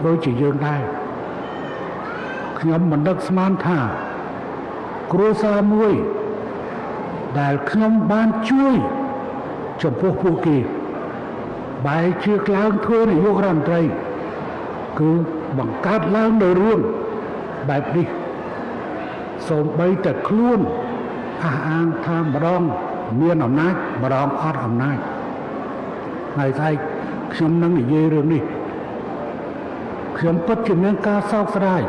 ដូចជាយើងដែរខ្ញុំមិននឹកស្មានថាគ្រួសារមួយដែលខ្ញុំបានជួយចំពោះពួកគេបែរជាឡើងធ្វើនាយករដ្ឋមន្ត្រីគឺបង្កើតឡើងនៅរឿងបែបនេះសូម្បីតែខ្លួនអះអាងថាម្ដងមានអំណាចម្ដងអត់អំណាចហើយស្អែកខ្ញុំនឹងនិយាយរឿងនេះខ្ញុំពិតជាមានការសោកស្ដាយ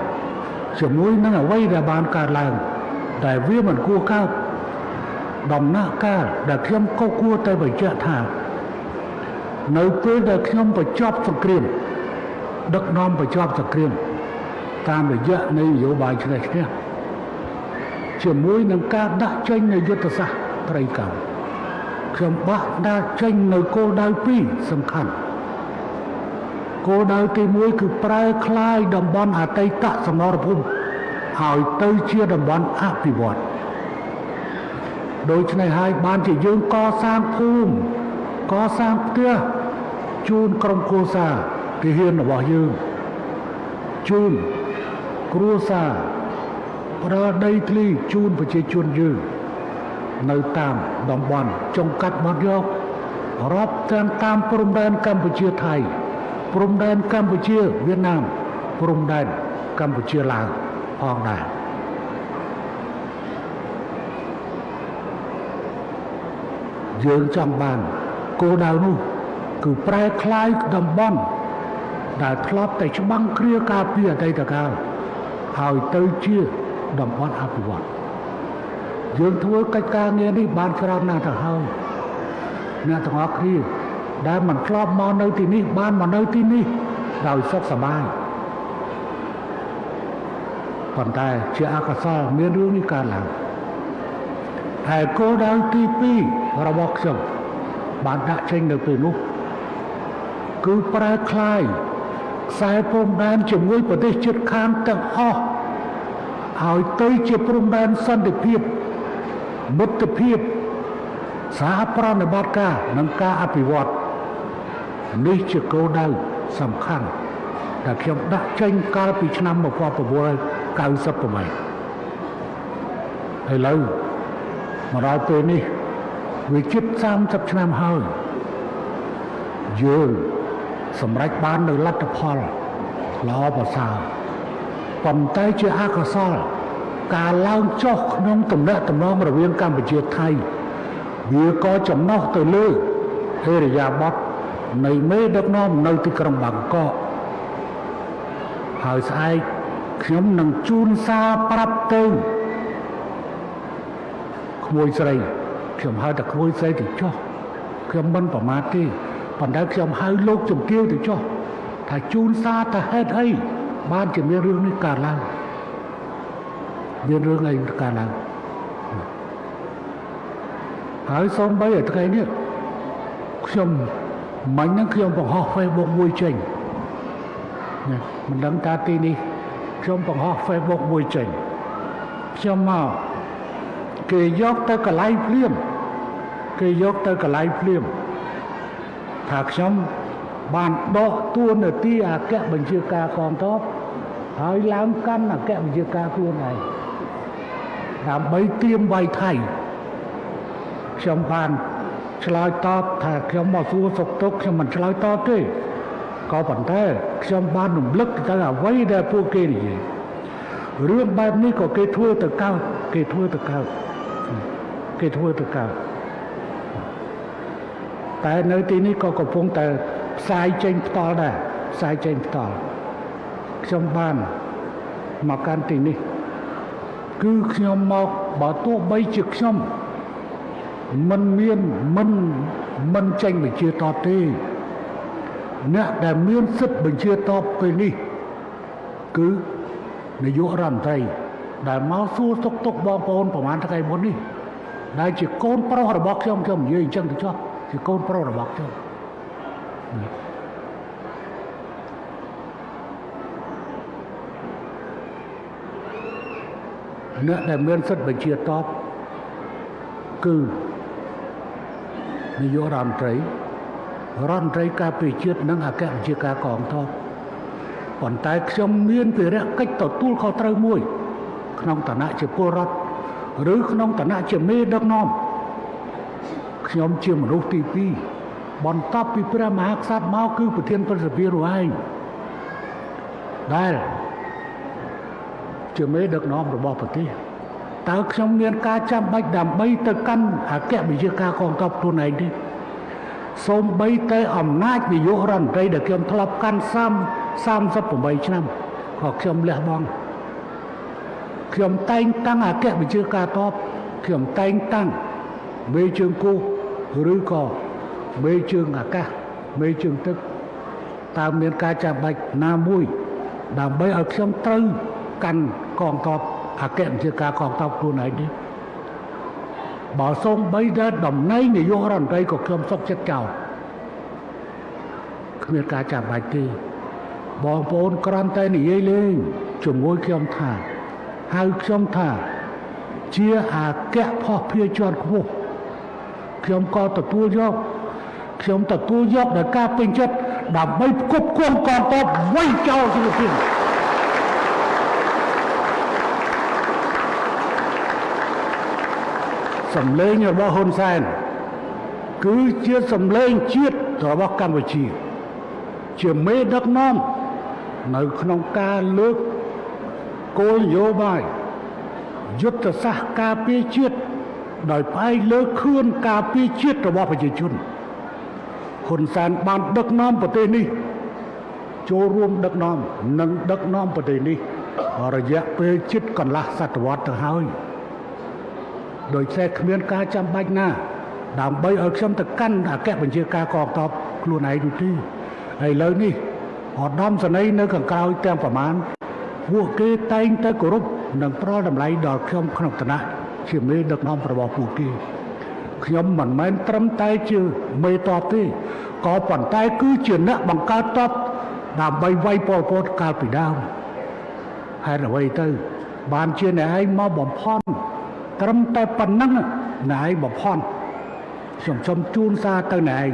ជាមួយនឹងអ្វីដែលបានកើតឡើងតែវាមិនគួរកើតដំណាក់កាលដែលខ្ញុំក៏គួរតែបញ្ជាក់ថានៅពេលដែលខ្ញុំបញ្ចប់សង្គ្រាមដឹកនាំបញ្ចប់សង្គ្រាមតាមរយៈនៃនយោបាយឈ្នះឈ្នះជាមួយនឹងការដាក់ចេញនៃយុទ្ធសាស្ត្រត្រីកម្មខ្ញុំដាក់ចេញនៅគោលដៅពីរសំខាន់គោលដៅទី1គឺប្រែក្លាយតំបន់អតីតសមរភូមិឲ្យទៅជាតំបន់អភិវឌ្ឍដូច្នេះហើយបានជាយើងកសាងភូមិកសាងផ្ទះជូនក្រុមគ្រួសារទាហានរបស់យើងជូនគ្រួសារផ្ដល់ដីធ្លីជូនប្រជាជនយើងនៅតាមតំបន់ចុងកាត់បាត់យករាប់ទាំងតាមព្រំដែនកម្ពុជាថៃព្រំដែនកម្ពុជាវៀតណាមព្រំដែនកម្ពុជាឡាវផងដែរយើងចង់បានគោលដៅនោះគឺប្រែក្លាយតំបន់ដែលធ្លាប់តែច្បាំងគ្រាការពារអតីតកាលឲ្យទៅជាតំបន់អភិវឌ្ឍយើងធ្វើកិច្ចការងារនេះបានច្រើនណាស់ទៅហើយអ្នកទាំងអស់គ្នាដែលមិនធ្លាប់មកនៅទីនេះបានមកនៅទីនេះដោយសុខសប្បាយប៉ុន្តែជាអកុសលមានរឿងនេះកើតឡើងហើយគោលដៅទី2របស់ខ្ញុំបានដាក់ចេញនៅពេលនោះគឺប្រែក្លាយខ្សែព្រំដែនជាមួយប្រទេសជិតខាងទាំងអស់ឲ្យទៅជាព្រំដែនសន្តិភាពមិត្តភាពសហប្រតិបត្តិការនិងការអភិវឌ្ឍនេះជាគោលដៅសំខាន់ដែលខ្ញុំដាក់ចេញកាលពីឆ្នាំ1998ឥឡូវមកដល់ពេលនេះវាជិត30ឆ្នាំហើយយើងសម្រេចបាននៅលទ្ធផលល្អប្រសើរប៉ុន្តែជាអកុសលការឡើងចុះក្នុងទំនាក់ទំនងរវាងកម្ពុជាថៃវាក៏ចំណុះទៅលើអេរយាប័តនៃមេដឹកនាំនៅទីក្រុងបាងកកហើយស្អែកខ្ញុំនឹងជូនសារប្រាប់ទៅក្មួយស្រីខ្ញុំហៅតែក្មួយស្រីទៅចុះខ្ញុំមិនប្រមាថទេប៉ុន្តែខ្ញុំហៅលោកជំទាវទៅចុះថាជូនសារទៅហេតុអីបានជាមានរឿងនេះកើតឡើងមានរឿងអីកើតឡើងហើយសូម្បីតែថ្ងៃនេះខ្ញុំមិញហ្នឹងខ្ញុំបង្ហោះ Facebook មួយចេញមិនដឹងថាទីនេះខ្ញុំបង្ហោះ Facebook មួយចេញខ្ញុំមកគេយកទៅកន្លែងភ្លាមគេយកទៅកន្លែងភ្លាមថាខ្ញុំបានដកតួនាទីអគ្គបញ្ជាការកងទ័ពហើយឡើងកាន់អគ្គបញ្ជាការខ្លួនឯងដើម្បីត្រៀមវាយថៃខ្ញុំបានឆ្លើយតបថាខ្ញុំមកសួរសុខទុក្ខខ្ញុំមិនឆ្លើយតបទេក៏ប៉ុន្តែខ្ញុំបានរំលឹកទៅអ្វីដែលពួកគេនិយាយរឿងបែបនេះក៏គេធ្វើទៅកើតគេធ្វើទៅកើតតែនៅទីនេះក៏កំពុងតែផ្សាយចេញផ្ទាល់ដែរផ្សាយចេញផ្ទាល់ខ្ញុំបានមកកាន់ទីនេះគឺខ្ញុំមកបើទោះបីជាខ្ញុំមិនចេញបញ្ជាតបទេអ្នកដែលមានសិទ្ធិបញ្ជាតបពេលនេះគឺនាយករដ្ឋមន្ត្រីដែលមកសួរសុខទុក្ខបងប្អូនប្រហែលថ្ងៃមុននេះដែលជាកូនប្រុសរបស់ខ្ញុំនិយាយអញ្ចឹងទៅចុះជាកូនប្រុសរបស់ខ្ញុំអ្នកដែលមានសិទ្ធិបញ្ជាតបគឺនាយករដ្ឋមន្ត្រីការពារជាតិនិងអគ្គបញ្ជាការកងទ័ព ប៉ុន្តែខ្ញុំមានភារកិច្ចទទួលខុសត្រូវមួយក្នុងឋានៈជាពលរដ្ឋឬក្នុងឋានៈជាមេដឹកនាំខ្ញុំជាមនុស្សទី2បន្ទាប់ពីព្រះមហាក្សត្រមកគឺប្រធានព្រឹទ្ធសភានោះឯងដែលជាមេដឹកនាំរបស់ប្រទេសតើខ្ញុំមានការចាំបាច់ដើម្បីទៅកាន់អគ្គវិជាការកងទ័ពខ្លួនឯងទេសូម្បីតែអំណាចនាយករដ្ឋមន្ត្រីដែលខ្ញុំធ្លាប់កាន់38ឆ្នាំក៏ខ្ញុំលះបង់ខ្ញុំតែងតាំងអគ្គវិជាការទ័ពខ្ញុំតែងតាំងមេជើងគោកឬក៏មេជើងអាកាសមេជើងទឹកតើមានការចាំបាច់ណាមួយដើម្បីឲ្យខ្ញុំត្រូវកាន់កងទ័ពអគ្គវិជាការកងទ័ពខ្លួនឯងនេះបើសូម្បីតែតំណែងនាយករដ្ឋមន្ត្រីក៏ខ្ញុំសុខចិត្តចោលគ្មានការចាំបាច់ទេបងប្អូនគ្រាន់តែនិយាយលេងជាមួយខ្ញុំថាហៅខ្ញុំថាជាអគ្គភស្តុភារជាន់ខ្ពស់ខ្ញុំក៏ទទួលយកខ្ញុំទទួលយកដោយការពេញចិត្តដើម្បីផ្គប់ផ្គង់កងទ័ពវិញចោលជាទៀតសម្លេងរបស់ហ៊ុនសែនគឺជាសម្លេងជាតិរបស់កម្ពុជាជាមេដឹកនាំនៅក្នុងការលើកគោលនយោបាយយុទ្ធសាស្ត្រការពារជាតិដោយផ្អែកលើខឿនការពារជាតិរបស់ប្រជាជនហ៊ុនសែនបានដឹកនាំប្រទេសនេះចូលរួមដឹកនាំនិងដឹកនាំប្រទេសនេះរយៈពេលជិតកន្លះសតវត្សទៅហើយដោយតែគ្មានការចាំបាច់ណាដើម្បីឲ្យខ្ញុំទៅកាន់អគ្គបញ្ជាការកងទ័ពខ្លួនឯងនោះទេឥឡូវនេះឧត្តមសេនីយ៍នៅខាងក្រោយទាំងប្រមាណពួកគេតែងតែគោរពនិងផ្ដល់តម្លៃដល់ខ្ញុំក្នុងឋានៈជាមេដឹកនាំរបស់ពួកគេខ្ញុំមិនមែនត្រឹមតែជាមេទ័ពទេក៏ប៉ុន្តែគឺជាអ្នកបង្កើតទ័ពដើម្បីវាយប៉ុលពតកាលពីដើមហេតុអ្វីទៅបានជាអ្នកឯងមកបំផន់ត្រឹមតែប៉ុណ្ណឹងអ្នកឯងបំផន់ខ្ញុំសូមជូនសារទៅអ្នកឯង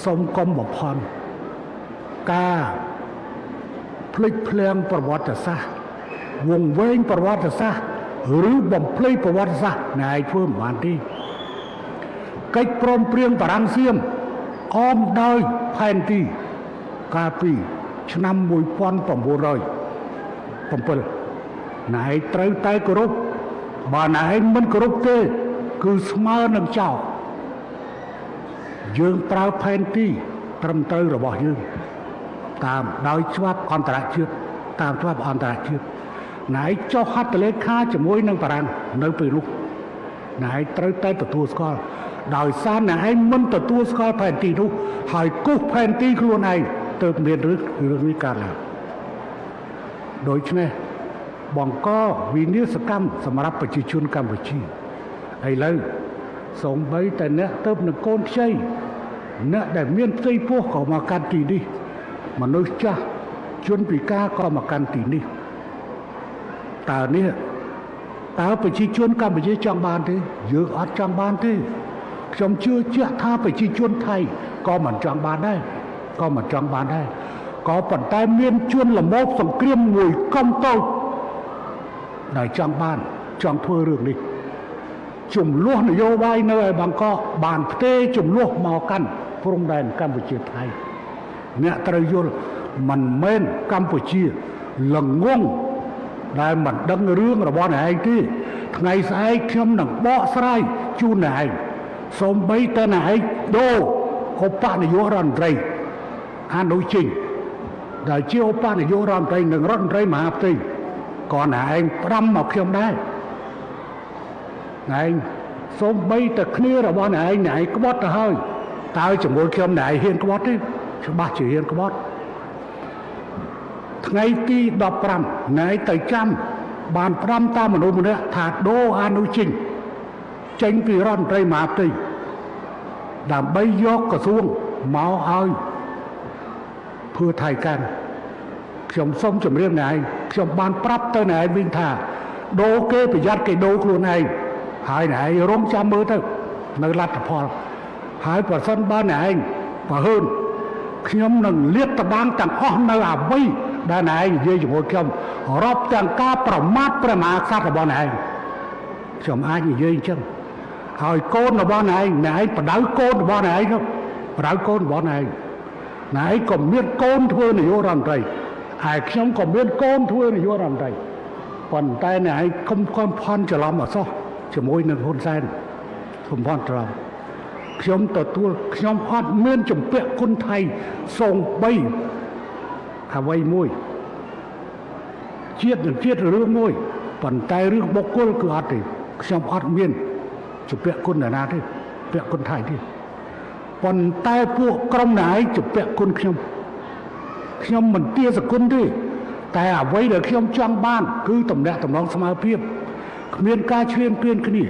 សូមកុំបំផន់ការភ្លេចភ្លាំងប្រវត្តិសាស្ត្រវង្វេងប្រវត្តិសាស្ត្រឬបំភ្លៃប្រវត្តិសាស្ត្រអ្នកឯងធ្វើមិនបានទេកិច្ចព្រមព្រៀងបារាំងសៀមអមដោយផែនទីកាលពីឆ្នាំ1907ណែឯងត្រូវតែគោរពបើណែឯងមិនគោរពទេគឺស្មើនឹងចោលយើងប្រើផែនទីត្រឹមត្រូវរបស់យើងតាមដោយច្បាប់អន្តរជាតិតាមច្បាប់អន្តរជាតិណែឯងចុះហត្ថលេខាជាមួយនឹងបារាំងនៅពេលនោះណែឯងត្រូវតែទទួលស្គាល់ដោយសារណែឯងមិនទទួលស្គាល់ផែនទីនោះហើយគូសផែនទីខ្លួនឯងទើបមានរឿងនេះកើតឡើងដូច្នេះបង្កវិនាសកម្មសម្រាប់ប្រជាជនកម្ពុជាឥឡូវសូម្បីតែអ្នកទៅនឹងកូនខ្ចីអ្នកដែលមានផ្ទៃពោះក៏មកកាន់ទីនេះមនុស្សចាស់ជនពិការក៏មកកាន់ទីនេះតើប្រជាជនកម្ពុជាចង់បានទេយើងអត់ចង់បានទេខ្ញុំជឿជាក់ថាប្រជាជនថៃក៏មិនចង់បានដែរក៏ប៉ុន្តែមានជនល្មោបសង្គ្រាមមួយកុំតូចដែលចង់ធ្វើរឿងនេះជំលោះនយោបាយនៅឯបាងកកបានផ្ទេរជំលោះមកកាន់ព្រំដែនកម្ពុជាថៃអ្នកត្រូវយល់មិនមែនកម្ពុជាល្ងងដែលមិនដឹងរឿងរបស់អ្នកឯងទេថ្ងៃស្អែកខ្ញុំនឹងបកស្រាយជូនអ្នកឯងសូម្បីតែអ្នកឯងដូរឧបនាយករដ្ឋមន្ត្រីអនុជិញដែលជាឧបនាយករដ្ឋមន្ត្រីនិងរដ្ឋមន្ត្រីមហាផ្ទៃក៏អ្នកឯងប្រាំមកខ្ញុំដែរអ្នកឯងសូម្បីតែគ្នារបស់អ្នកឯងក្បត់ទៅហើយតើជាមួយខ្ញុំអ្នកឯងហ៊ានក្បត់ទេច្បាស់ជាហ៊ានក្បត់ថ្ងៃទី15ណែទៅចាំបានប្រាំតាមមនុស្សម្នាក់ថាដូរអនុជិញចេញពីរដ្ឋមន្ត្រីមហាផ្ទៃដើម្បីយកក្រសួងមកឲ្យធ្វើថៃកាន់ខ្ញុំសូមជម្រាបអ្នកឯងខ្ញុំបានប្រាប់ទៅអ្នកឯងវិញថាដូរគេប្រយ័ត្នគេដូរខ្លួនឯងហើយអ្នកឯងរងចាំមើលទៅនៅលទ្ធផលហើយប្រសិនបើអ្នកឯងបើហ៊ើនខ្ញុំនឹងលាតត្រដាងទាំងអស់នៅអ្វី ដែលណែនិយាយជាមួយខ្ញុំរាប់ទាំងការប្រមាថព្រះមហាក្សត្ររបស់ណែខ្ញុំអាចនិយាយអញ្ចឹងហើយកូនរបស់ណែបដៅកូនរបស់ណែនោះបដៅកូនរបស់ណែក៏មានកូនធ្វើនាយករដ្ឋមន្ត្រីហើយខ្ញុំក៏មានកូនធ្វើនាយករដ្ឋមន្ត្រីប៉ុន្តែណែកុំផន់ច្រឡំអសោះជាមួយនឹងហ៊ុនសែនកុំផន់ច្រឡំខ្ញុំទទួលខ្ញុំអត់មានចម្ពាក់គុណថៃសូម្បីអ្វីមួយជាតិនឹងជាតិរឿងមួយប៉ុន្តែរឿងបុគ្គលគឺអត់ទេខ្ញុំអត់មានចម្ពាក់គុណណាទេពាក់គុណថៃទេប៉ុន្តែពួកក្រុមណៃចម្ពាក់គុណខ្ញុំមិនទាសគុណទេតែអ្វីដែលខ្ញុំចង់បានគឺតំណែងតំណងស្មើភាពគ្មានការឈ្លានពានគ្នា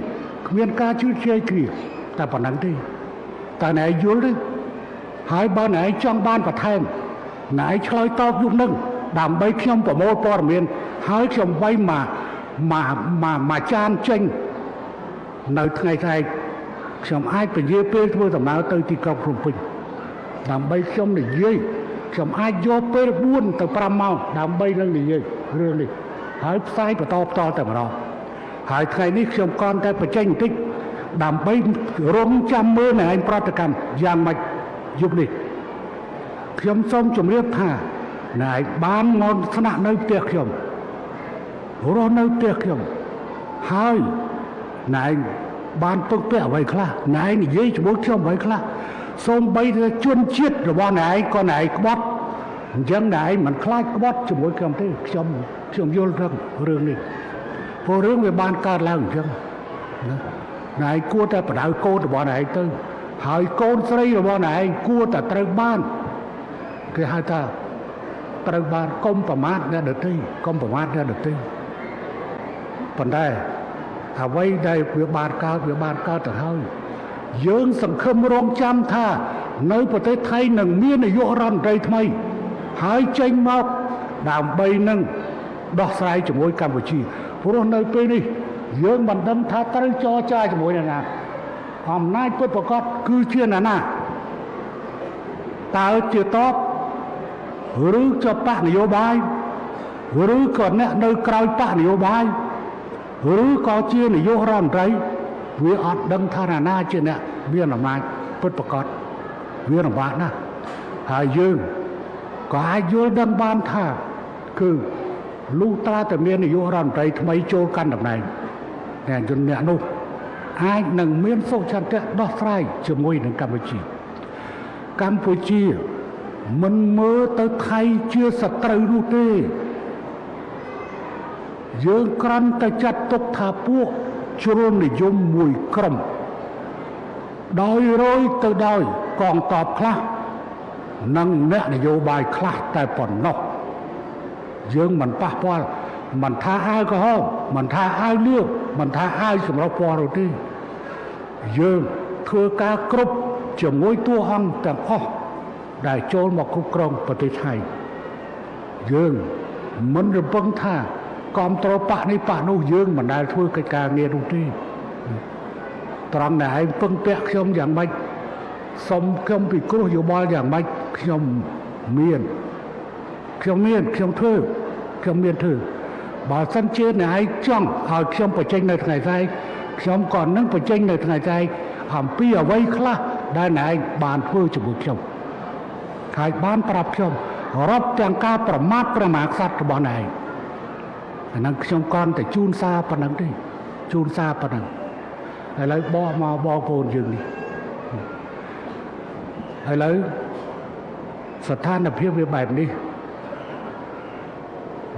គ្មានការជឿជែកគ្នាតែប៉ុណ្ណឹងទេតែណែយល់ទេហើយបើណែចង់បានបន្ថែមណែឆ្លើយតបយុគនឹងដើម្បីខ្ញុំប្រមូលព័ត៌មានហើយខ្ញុំវាយមកចានចេញនៅថ្ងៃខ្ញុំអាចពជាពេលធ្វើដំណើរទៅទីក្រុងភ្នំពេញដើម្បីខ្ញុំនិយាយខ្ញុំអាចយកពេល4ទៅ5ម៉ោងដើម្បីនឹងនិយាយរឿងនេះហើយផ្សាយបន្តតែម្ដងហើយថ្ងៃនេះខ្ញុំគ្រាន់តែបញ្ចេញបន្តិចដើម្បីរងចាំមើលនៅឯប្រតិកម្មយ៉ាងម៉េចយុគនេះខ្ញុំសូមជម្រាបថាណែបានមកស្នាក់នៅផ្ទះខ្ញុំរស់នៅផ្ទះខ្ញុំហើយណែបានពឹកពាក់អ្វីខ្លះណែនិយាយជាមួយខ្ញុំអ្វីខ្លះសូម្បីតែជនជាតិរបស់ណែក៏ណែក្បត់អញ្ចឹងណែមិនខ្លាចក្បត់ជាមួយខ្ញុំទេខ្ញុំយល់រឿងនេះព្រោះរឿងវាបានកើតឡើងអញ្ចឹងណាណែគួរតែបដៅកូនរបស់ណែទៅហើយកូនស្រីរបស់ណែគួរតែត្រូវបានគេហៅថាត្រូវបានកុំប្រមាថអ្នកដទៃកុំប្រមាថអ្នកដទៃប៉ុន្តែអ្វីដែលវាបានកើតទៅហើយយើងសង្ឃឹមរងចាំថានៅប្រទេសថៃនឹងមាននាយករដ្ឋមន្ត្រីថ្មីហើយចេញមកដើម្បីនឹងដោះស្រាយជាមួយកម្ពុជាព្រោះនៅពេលនេះយើងមិនដឹងថាត្រូវចរចាជាមួយអ្នកណាអំណាចពិតប្រាកដគឺជាអ្នកណាតើជាតបឬជាបកនយោបាយឬក៏អ្នកនៅក្រៅបកនយោបាយឬក៏ជានាយករដ្ឋមន្ត្រីវាអត់ដឹងថាអ្នកណាជាអ្នកមានអំណាចពិតប្រាកដវាលំបាកណាស់ហើយយើងក៏អាចយល់ដឹងបានថាគឺលុះត្រាតែមាននាយករដ្ឋមន្ត្រីថ្មីចូលកាន់តំណែងតែជនអ្នកនោះអាចនឹងមានសុខឆន្ទៈដោះស្រាយជាមួយនឹងកម្ពុជាមិនមើលទៅថៃជាសត្រូវនោះទេយើងគ្រាន់តែចាត់ទុកថាពួកជ្រុលនិយមមួយក្រុមដោយរយទៅដោយកងទ័ពខ្លះនិងអ្នកនយោបាយខ្លះតែប៉ុណ្ណោះយើងមិនប៉ះពាល់មិនថាអាវក្រហមមិនថាអាវលឿងមិនថាអាវសម្រាប់ពណ៌ទេយើងធ្វើការគ្រប់ជាមួយតួអង្គទាំងអស់ដែលចូលមកគ្រប់គ្រងប្រទេសថៃយើងមិនរំពឹងថាគ្រប់ត្របៈនេះបៈនោះយើងមិនដែលធ្វើកិច្ចការងារនោះទេត្រង់តែឯងពឹងពាក់ខ្ញុំយ៉ាងម៉េចសុំខ្ញុំពិគ្រោះយោបល់យ៉ាងម៉េចខ្ញុំមានធ្វើបើសិនជាអ្នកឯងចង់ឲ្យខ្ញុំបញ្ចេញនៅថ្ងៃស្អែកខ្ញុំក៏នឹងបញ្ចេញនៅថ្ងៃស្អែកអំពីអ្វីខ្លះដែលអ្នកឯងបានធ្វើជាមួយខ្ញុំហើយបានប្រាប់ខ្ញុំរាប់ទាំងការប្រមាថព្រះមហាក្សត្ររបស់អ្នកឯងអានឹងខ្ញុំគ្រាន់តែជូនសារប៉ុណ្ណឹងទេឥឡូវបោះមកបងប្អូនយើងនេះឥឡូវស្ថានភាពវាបែបនេះ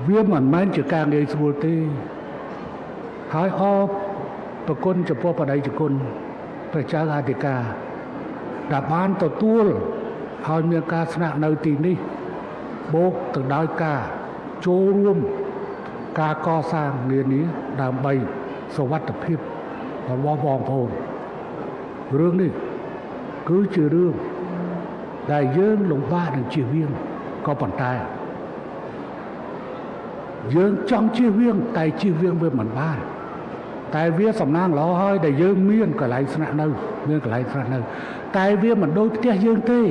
វាមិនមែនជាការងាយស្រួលទេហើយប្រគុណចំពោះបដិជគុណព្រះចៅអធិការដែលបានទទួលឲ្យមានការស្នាក់នៅទីនេះបូកទៅដោយការចូលរួមការកសាងនានាដើម្បីសុវត្ថិភាពរបស់បងប្អូនរឿងនេះគឺជារឿងដែលយើងលំបាកនឹងជៀសវាងក៏ប៉ុន្តែយើងចង់ជៀសវាងតែជៀសវាងវាមិនបានតែវាសំណាងល្អហើយដែលយើងមានកន្លែងស្នាក់នៅតែវាមិនដូចផ្ទះយើងទេ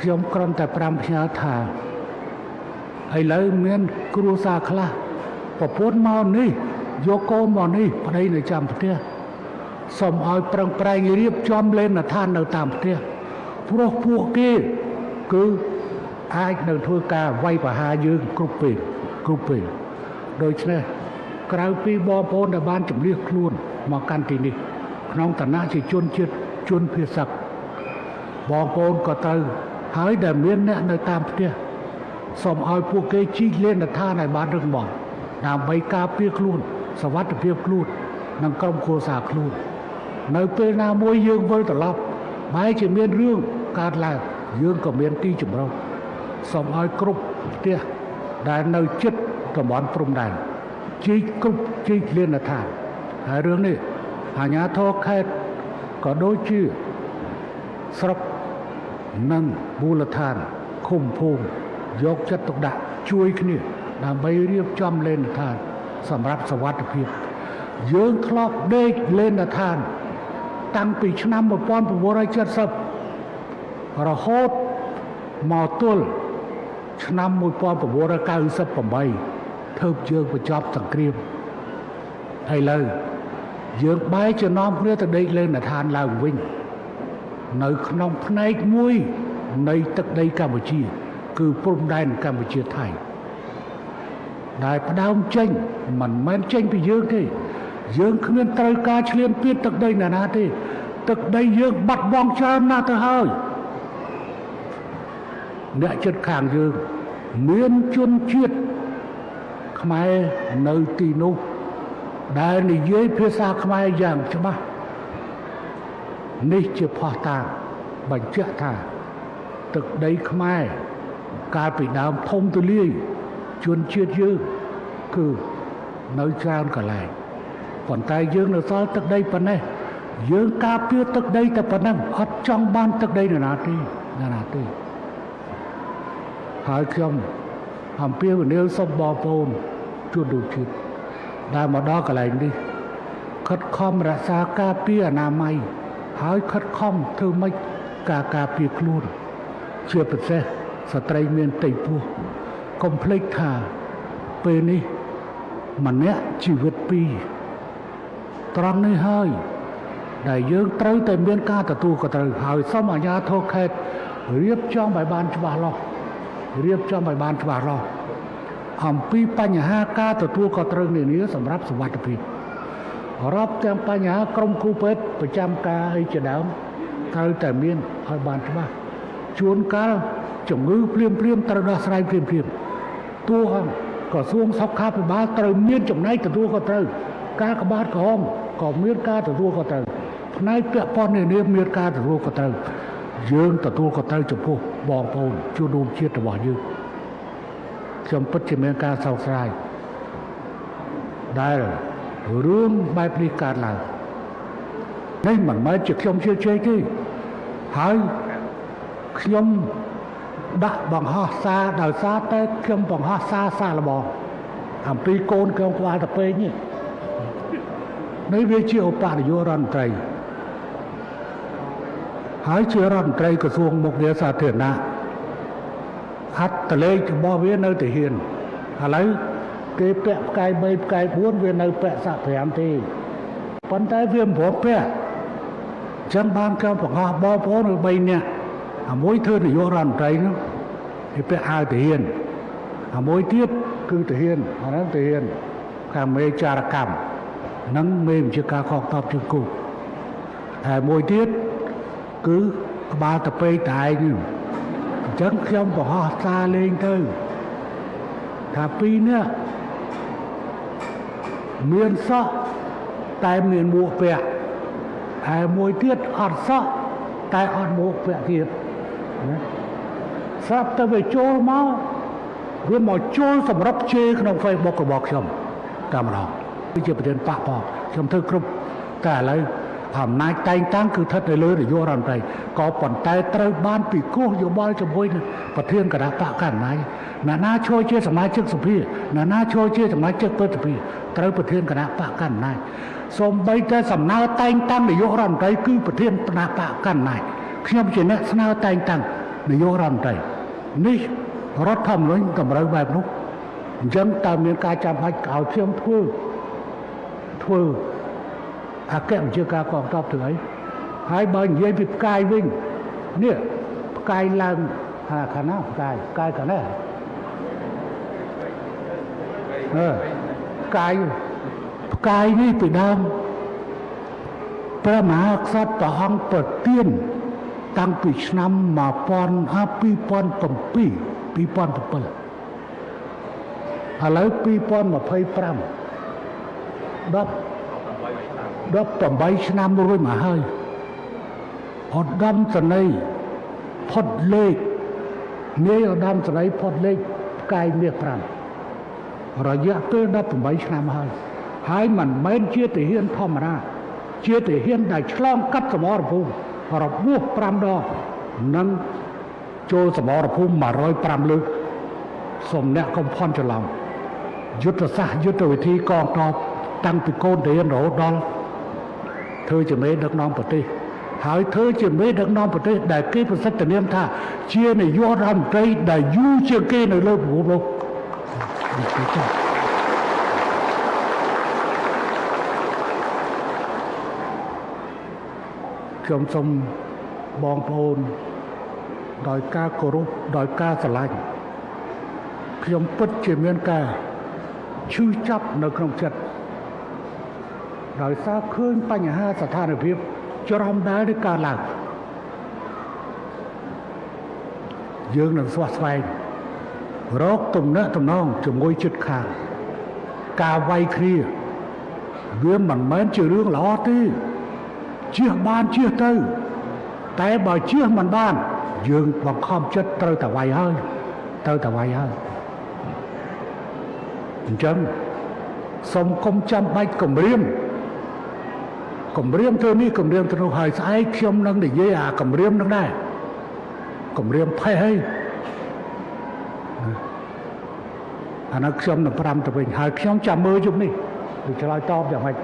ខ្ញុំក្រុមតែ5ផ្ញើថាឥឡូវមានគ្រួសារខ្លះប្រពន្ធមកនេះយកកូនមកនេះប្តីនៅចាំផ្ទះសូមឲ្យប្រឹងប្រែងរៀបចំលេនដ្ឋាននៅតាមផ្ទះព្រោះពួកគេគឺអាចនៅធ្វើការវាយប្រហារយើងគ្រប់ពេលដូច្នេះក្រៅពីបងប្អូនដែលបានជំនះខ្លួនមកកាន់ទីនេះក្នុងឋានៈជាជនជាតិជនភាសាបងប្អូនក៏ត្រូវហើយដែលមានអ្នកនៅតាមផ្ទះសូមឲ្យពួកគេជីកលេនដ្ឋានឲ្យបានរឹងមាំដើម្បីការពារខ្លួនសុវត្ថិភាពខ្លួននិងក្រុមគ្រួសារខ្លួននៅពេលណាមួយយើងវិលត្រឡប់បែរជាមានរឿងកើតឡើងយើងក៏មានទីជម្រកសូមឲ្យគ្រប់ផ្ទះដែលនៅជិតតំបន់ព្រំដែនជីកលេនដ្ឋានហើយរឿងនេះអាជ្ញាធរខេត្តក៏ដូចជាស្រុកនិងមូលដ្ឋានឃុំភូមិយកចិត្តទុកដាក់ជួយគ្នាដើម្បីរៀបចំលេនដ្ឋានសម្រាប់សុវត្ថិភាពយើងធ្លាប់ដេកលេនដ្ឋានតាំងពីឆ្នាំ1970រហូតមកទល់ឆ្នាំ1998ធ្វើយើងបញ្ចប់សង្គ្រាមឥឡូវយើងបែរជានាំគ្នាទៅដេកលេនដ្ឋានឡើងវិញនៅក្នុងផ្នែកមួយនៃទឹកដីកម្ពុជាគឺព្រំដែនកម្ពុជាថៃដែលផ្ដើមចេញមិនមែនចេញពីយើងទេយើងគ្មានត្រូវការឈ្លានពានទឹកដីណាទេទឹកដីយើងបាត់បង់ច្រើនណាស់ទៅហើយអ្នកជិតខាងយើងមានជនជាតិខ្មែរនៅទីនោះដែលនិយាយភាសាខ្មែរយ៉ាងច្បាស់នេះជាភស្តុតាងបញ្ជាក់ថាទឹកដីខ្មែរកាលពីដើមធំទូលាយជនជាតិយើងគឺនៅច្រើនកន្លែងប៉ុន្តែយើងនៅសល់ទឹកដីប៉ុណ្ណេះយើងការពារទឹកដីតែប៉ុណ្ណឹងអត់ចង់បានទឹកដីណាទេហើយខ្ញុំអំពាវនាវសូមបងប្អូនជនរួមជាតិដែលមកដល់កន្លែងនេះខិតខំរក្សាការពារអនាម័យហើយខិតខំធ្វើម៉េចការពារខ្លួនជាពិសេសស្ត្រីមានផ្ទៃពោះកុំភ្លេចថាពេលនេះម្នាក់ជីវិតពីរត្រង់នេះហើយដែលយើងត្រូវតែមានការទទួលខុសត្រូវហើយសូមអាជ្ញាធរខេត្តរៀបចំឲ្យបានច្បាស់លាស់អំពីបញ្ហាការទទួលខុសត្រូវនានាសម្រាប់សុវត្ថិភាពរាប់ទាំងបញ្ហាក្រុមគ្រូពេទ្យប្រចាំការអីជាដើមត្រូវតែមានឲ្យបានច្បាស់ជួនកាលជំងឺភ្លាមត្រូវដោះស្រាយភ្លាមតួអង្គក្រសួងសុខាភិបាលត្រូវមានចំណែកទទួលខុសត្រូវការក្បាតក្រហមក៏មានការទទួលខុសត្រូវផ្នែកពាក់ព័ន្ធនានាមានការទទួលខុសត្រូវយើងទទួលខុសត្រូវចំពោះបងប្អូនជនរួមជាតិរបស់យើងខ្ញុំពិតជាមានការសោកស្ដាយដែលរឿងបែបនេះកើតឡើងនេះមិនមែនជាខ្ញុំជឿជ័យទេហើយខ្ញុំដាក់បង្ហោះសារដោយសារតែខ្ញុំបង្ហោះសារសាកល្បងអំពីកូនខ្ញុំក្បាលតាពេកនេះវាជាឧបនាយករដ្ឋមន្ត្រីហើយជារដ្ឋមន្ត្រីក្រសួងមុខងារសាធារណៈហត្ថលេខរបស់វានៅតែហ៊ានឥឡូវគេពាក់ផ្កាយ3ផ្កាយ4វានៅពាក់សាក់5ទេប៉ុន្តែវាមិនព្រមពាក់ចឹងបានខ្ញុំបង្ហោះបងប្អូន3នាក់មួយធ្វើនាយករដ្ឋមន្ត្រីនោះគេពាក់អាវទាហានមួយទៀតគឺទាហានអាហ្នឹងទាហានខាងមេចារកម្មនិងមេវិជ្ជាការកងទ័ពជើងគោកហើយមួយទៀតគឺក្បាលតាពេកតែឯងនេះអញ្ចឹងខ្ញុំបង្ហោះសារលេងទៅថាពីរនេះមានសោះតែមានមួកពាក់ហើយមួយទៀតអត់សោះតែអត់មួកពាក់ទៀតណាស្រាប់តែវាចូលមកវាមកចូលសម្រាប់ជេរក្នុង Facebook របស់ខ្ញុំតែម្ដងគឺជាប្រធានបកខ្ញុំធ្វើគ្រប់តែឥឡូវអំណាចតែងតាំងគឺស្ថិតនៅលើនាយករដ្ឋមន្ត្រីក៏ប៉ុន្តែត្រូវបានពិគ្រោះយោបល់ជាមួយនឹងប្រធានគណៈបកកណ្ដាលអ្នកណាចូលជាសមាជិកសភាអ្នកណាចូលជាសមាជិកព្រឹទ្ធសភាត្រូវប្រធានគណៈបកកណ្ដាលសូម្បីតែសំណើតែងតាំងនាយករដ្ឋមន្ត្រីគឺប្រធានគណៈបកកណ្ដាលខ្ញុំជាអ្នកស្នើតែងតាំង នាយករដ្ឋមន្ត្រីនេះរដ្ឋធម្មនុញ្ញតម្រូវបែបនោះអញ្ចឹងតើមានការចាំបាច់ឲ្យខ្ញុំធ្វើអគ្គបញ្ជាការកងទ័ពធ្វើអីហើយបើនិយាយពីផ្កាយវិញនេះផ្កាយឡើងខាងណាផ្កាយខាងណាផ្កាយនេះពីដើមព្រះមហាក្សត្រព្រះអង្គប្រទានតាំងពីឆ្នាំ2007ឥឡូវ2025 18ឆ្នាំរួចមកហើយឧត្តមសេនីយ៍ផុតលេខនាយឧត្តមសេនីយ៍ផុតលេខផ្កាយមាស5រយៈពេល18ឆ្នាំហើយមិនមែនជាទាហានធម្មតាជាទាហានដែលឆ្លងកាត់សមរភូមិរបួស5ដងនិងចូលសមរភូមិ105លើកសូមអ្នកកុំភ័ន្តច្រឡំយុទ្ធសាស្ត្រយុទ្ធវិធីកងទ័ពតាំងពីកូនទាហានរហូតដល់ធ្វើជាមេដឹកនាំប្រទេសហើយធ្វើជាមេដឹកនាំប្រទេសដែលគេប្រសិទ្ធនាមថាជានាយករដ្ឋមន្ត្រីដែលយូរជាងគេនៅលើពិភពលោកខ្ញុំសូមបងប្អូនដោយការគោរពដោយការស្រឡាញ់ខ្ញុំពិតជាមានការឈឺចាប់នៅក្នុងចិត្តដោយសារឃើញបញ្ហាស្ថានភាពច្រំដែលនៃការឡើងយើងនឹងស្វះស្វែងរកទំនាក់ទំនងជាមួយជិតខាងការវាយគ្នាវាមិនមែនជារឿងល្អទេជៀសបានជៀសទៅតែបើជៀសមិនបានយើងបង្ខំចិត្តត្រូវតែវាយហើយអញ្ចឹងសូមកុំចាំបាច់គម្រាមទៅនេះគម្រាមទៅនោះហើយស្អែកខ្ញុំនឹងនិយាយគម្រាមនឹងដែរគម្រាមផេះហើយអានោះខ្ញុំនឹង5ទៅវិញហើយខ្ញុំចាំមើលជុំនេះគឺឆ្លើយតបយ៉ាងម៉េច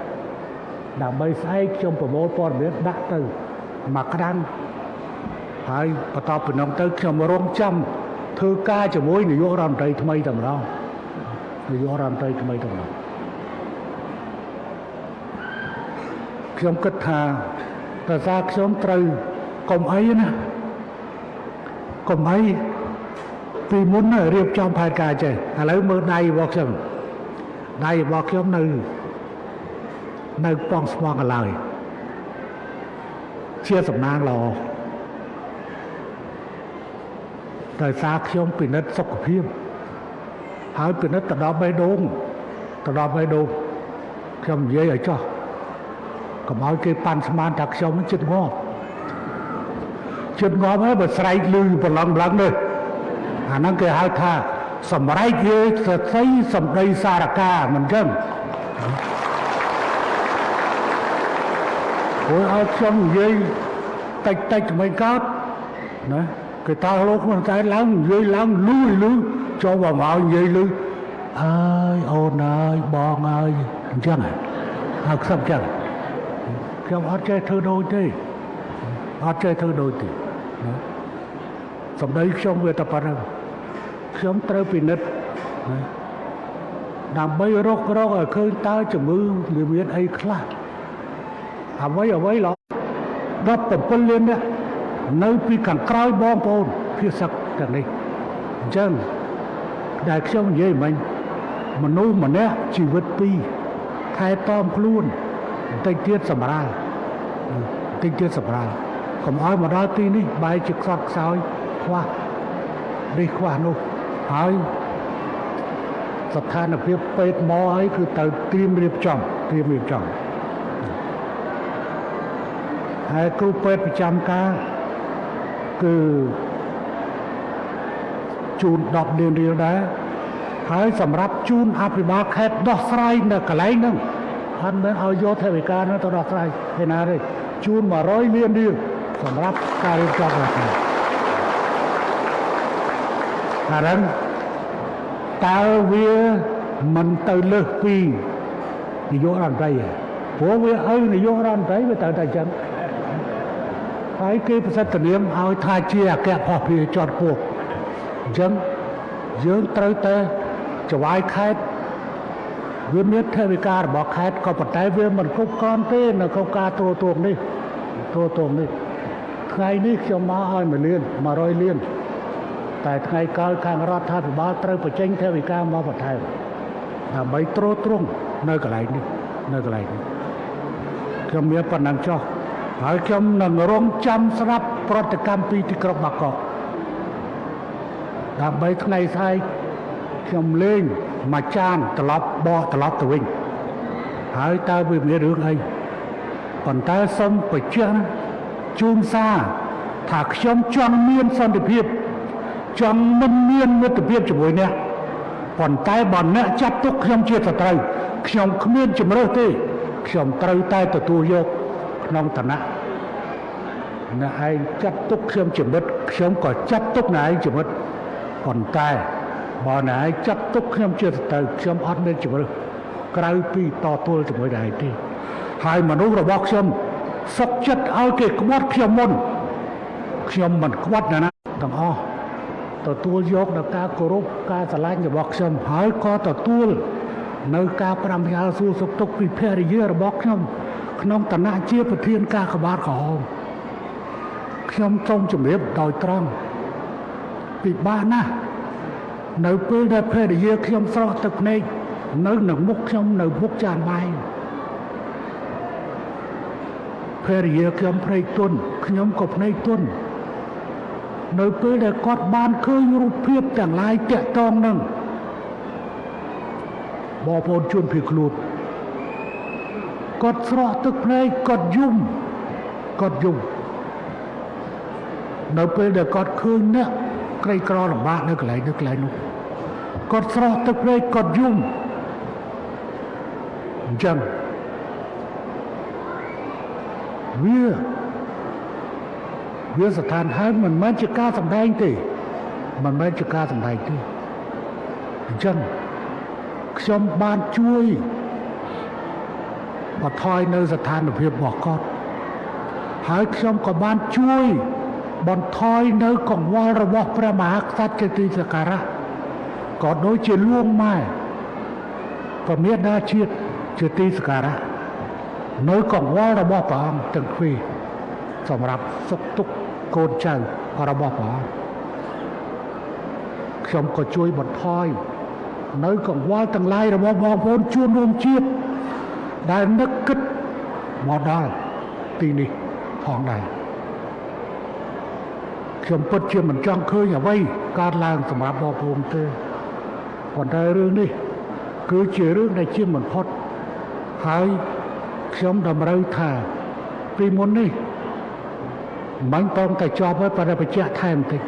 ដើម្បីស្អែកខ្ញុំប្រមូលព័ត៌មានដាក់ទៅមកក្តាំងហើយបន្ទាប់ពីនោះទៅខ្ញុំរងចាំធ្វើការជាមួយនាយករដ្ឋមន្ត្រីថ្មីតែម្ដងខ្ញុំគិតថាប្រសាខ្ញុំត្រូវកុំអីណាកុំអីពីមុនរៀបចំផែនការចេះឥឡូវមើលដៃរបស់ខ្ញុំនៅប៉ងស្មងកន្លើយជាសំណាងល្អដោយសារខ្ញុំពិនិត្យសុខភាពហើយពិនិត្យទៅដល់បេះដូងខ្ញុំនិយាយឲ្យចោះកុំឲ្យគេប៉ាន់ស្មានថាខ្ញុំចិត្តងាប់ហើយបើស្រែកលឺប្រឡងនេះអាហ្នឹងគេហៅថាសម្រែកយើសរសៃសម្ដីសារកាមិនចឹងព្រោះឲ្យខ្ញុំនិយាយតិចមិនកើតណាគេតើលោកមិនតែឡើងនិយាយឡើងលឺចូលមកនិយាយលឺអើយអូនអើយបងអើយអញ្ចឹងហើយខ្សឹបចឹងខ្ញុំអត់ចេះធ្វើដូចទេសម្ដីខ្ញុំវាតែប៉ុណ្្នឹងខ្ញុំត្រូវពិនិត្យណាដើម្បីរកឲ្យឃើញតើជំងឺវាមានអីខ្លះអ្វីល្អ17លាននេះនៅពីខាងក្រោយបងប្អូនភាសាទាំងនេះអញ្ចឹងដែលខ្ញុំនិយាយមិញមនុស្សម្នាក់ជីវិត2ខែតមខ្លួនបន្តិចទៀតសម្រាលកុំឲ្យមកដល់ទីនេះបែរជាខ្សត់ខ្សោយខ្វះនោះហើយស្ថានភាពពេទ្យមកអីគឺទៅត្រៀមរៀបចំហើយគ្រូពេទ្យប្រចាំការគឺជូន10លានរៀលដែរហើយសម្រាប់ជូនអភិបាលខេត្តដោះស្រាយនៅកន្លែងហ្នឹងអត់មែនឲ្យយកថវិកានោះទៅដោះស្រាយឯណាទេជូន100លានរៀលសម្រាប់ការរៀបចំរដ្ឋាភិបាលអារឹងតើវាមិនទៅលើសពីនាយករដ្ឋមន្ត្រីទេព្រោះវាឲ្យនាយករដ្ឋមន្ត្រីវាទៅតែចឹង ហើយគេប្រសិទ្ធនាមឲ្យថាជាអគ្គភស្តុភារជាន់ខ្ពស់អញ្ចឹងយើងត្រូវតែចវាយខេត្តវាមានថវិការបស់ខេត្តក៏ប៉ុន្តែវាមិនគ្រប់គ្រាន់ទេនៅក្នុងការត្រួតត្រងនេះថ្ងៃនេះខ្ញុំមកឲ្យ1លាន100លានតែថ្ងៃក្រោយខាងរដ្ឋាភិបាលត្រូវបញ្ចេញថវិកាមកបន្ថែមដើម្បីត្រួតត្រងនៅកន្លែងនេះខ្ញុំមានប៉ុណ្ណឹងចុះហើយខ្ញុំនឹងរងចាំស្ដាប់ប្រតិកម្មពីទីក្រុងបាងកកដើម្បីថ្ងៃស្អែកខ្ញុំលេងមួយចានត្រឡប់ទៅវិញហើយតើវាមានរឿងអីប៉ុន្តែសូមបញ្ជាក់ជូនសារថាខ្ញុំចង់មានសន្តិភាពចង់មិនមានមិត្តភាពជាមួយអ្នកប៉ុន្តែបើអ្នកចាត់ទុកខ្ញុំជាសត្រូវខ្ញុំគ្មានជំរើសទេខ្ញុំត្រូវតែទទួលយកក្នុងឋានៈអ្នកឯងចាត់ទុកខ្ញុំជាមិត្តខ្ញុំក៏ចាត់ទុកអ្នកឯងជាមិត្តប៉ុន្តែបើអ្នកឯងចាត់ទុកខ្ញុំជាសត្រូវខ្ញុំអត់មានជំរើសក្រៅពីតទល់ជាមួយអ្នកឯងទេហើយមនុស្សរបស់ខ្ញុំសុខចិត្តឲ្យគេក្បត់ខ្ញុំមុនខ្ញុំមិនក្បត់ណាទាំងអស់ទទួលយកដល់ការគោរពការស្រឡាញ់របស់ខ្ញុំហើយក៏ទទួលនៅការប្រាំយ៉ាល់សួរសុខទុក្ខពីភរិយារបស់ខ្ញុំក្នុងឋានៈជាប្រធានការកបាតក្រហមខ្ញុំសូមជម្រាបដោយត្រង់ពិបាកណាស់នៅពេលដែលភរិយាខ្ញុំស្រស់ទឹកភ្នែកនៅនឹងមុខខ្ញុំនៅមុខចានបាយភរិយាខ្ញុំភ្នែកទន់ខ្ញុំក៏ភ្នែកទន់នៅពេលដែលគាត់បានឃើញរូបភាពទាំងឡាយតាក់ទងនឹងបងប្អូនជនភៀសខ្លួនគាត់ស្រស់ទឹកភ្នែកគាត់យំនៅពេលដែលគាត់ឃើញអ្នកក្រីក្រលំបាកនៅកន្លែងនោះគាត់ស្រស់ទឹកភ្នែកគាត់យំអញ្ចឹងវាស្ថានហើយមិនមែនជាការសម្ដែងទេអញ្ចឹងខ្ញុំបានជួយបន្ថយនៅស្ថានភាពរបស់គាត់ហើយខ្ញុំក៏បានជួយបន្ថយនៅកង្វល់របស់ព្រះមហាក្សត្រជាទីសក្ការៈក៏ដូចជាលួងម៉ែព្រះមេដាជាតិជាទីសក្ការៈនៅកង្វល់របស់ព្រះអង្គទាំងពីរសម្រាប់សុខទុក្ខកូនចៅរបស់ព្រះអង្គខ្ញុំក៏ជួយបន្ថយនៅកង្វល់ទាំងឡាយរបស់បងប្អូនជួនរួមជាតិដែលនឹកគិតមកដល់ទីនេះផងដែរខ្ញុំពិតជាមិនចង់ឃើញអ្វីកើតឡើងសម្រាប់បងប្អូនទេប៉ុន្តែរឿងនេះគឺជារឿងដែលជាមិនផុតហើយខ្ញុំតម្រូវថាពីមុននេះមិនต้องតែជាប់ហើយប៉ុន្តែបញ្ជាក់ថែមតិច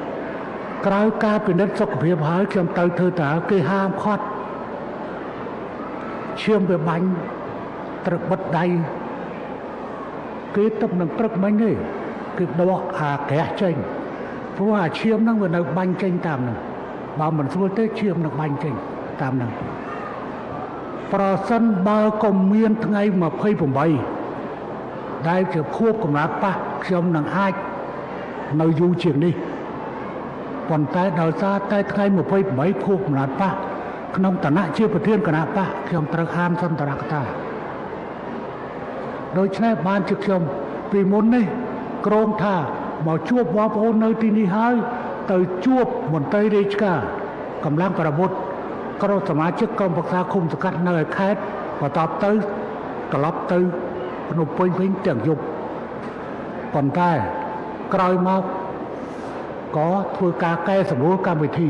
ក្រៅការពិនិត្យសុខភាពហើយខ្ញុំទៅធ្វើតើគេហាមឃាត់ឈាមវាបាញ់ត្រឹកបិទដៃគេទឹកនឹងព្រឹកមិញទេគឺដកអាក្រាស់ចេញព្រោះអាឈាមហ្នឹងវានៅបាញ់ចេញតាមហ្នឹងបើមិនស្រួលទេឈាមនឹងបាញ់ចេញតាមហ្នឹងប្រសិនបើកុំមានថ្ងៃ28ដែលជាខួបកំណត់ប៉ះខ្ញុំនឹងអាចនៅយូរជាងនេះប៉ុន្តែដោយសារតែថ្ងៃ28ខួបកំណត់ប៉ះក្នុងឋានៈជាប្រធានគណៈបកខ្ញុំត្រូវហាមសន្ទរកថាដូច្នេះបានជាខ្ញុំពីមុននេះក្រងថាមកជួបបងប្អូននៅទីនេះហើយទៅជួបមន្ត្រីរាជការកម្លាំងប្រវត្តិក្រុមសមាជិកក្រុមប្រឹក្សាឃុំសង្កាត់នៅឯខេត្តបន្ទាប់ទៅត្រឡប់ទៅភ្នំពេញវិញទាំងយប់ប៉ុន្តែក្រោយមកក៏ធ្វើការកែសម្រួលកម្មវិធី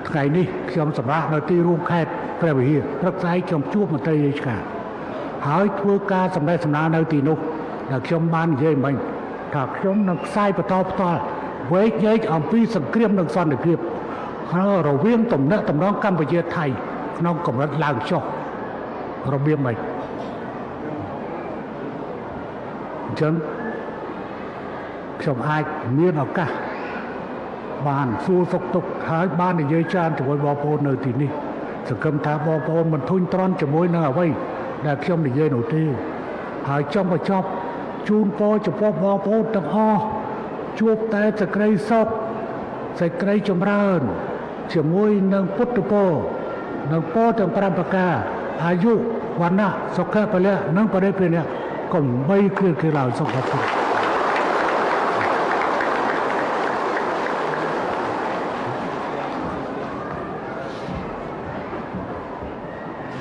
ថ្ងៃនេះខ្ញុំសម្រាប់នៅទីរួមខេត្តព្រះវិហារព្រឹកស្អែកខ្ញុំជួបមន្ត្រីរាជការហើយធ្វើការសម្ដែងសម្ដារនៅទីនោះដែលខ្ញុំបាននិយាយមិញថាខ្ញុំនឹងផ្សាយបន្តផ្ទាល់វែកញែកអំពីសង្គ្រាមនិងសន្តិភាពរវាងទំនាក់ទំនងកម្ពុជាថៃក្នុងកម្រិតឡើងចុះរបៀបម៉េចអញ្ចឹងខ្ញុំអាចមានឱកាសបានសួរសុខទុក្ខហើយបាននិយាយច្រើនជាមួយបងប្អូននៅទីនេះសង្ឃឹមថាបងប្អូនមិនធុញទ្រាន់ជាមួយនឹងអ្វីដែលខ្ញុំនិយាយនោះទេហើយចង់បញ្ចប់ ជូនពរចំពោះបងប្អូនទាំងអស់ជួបតែសេចក្តីសុខសេចក្តីចម្រើនជាមួយនឹងពុទ្ធពរនិងពរទាំង5ប្រការអាយុវណ្ណៈសុខៈពលៈនិងបរិបេណៈកុំបីគ្រឿនគ្រឿឡើយសូមអរគុណ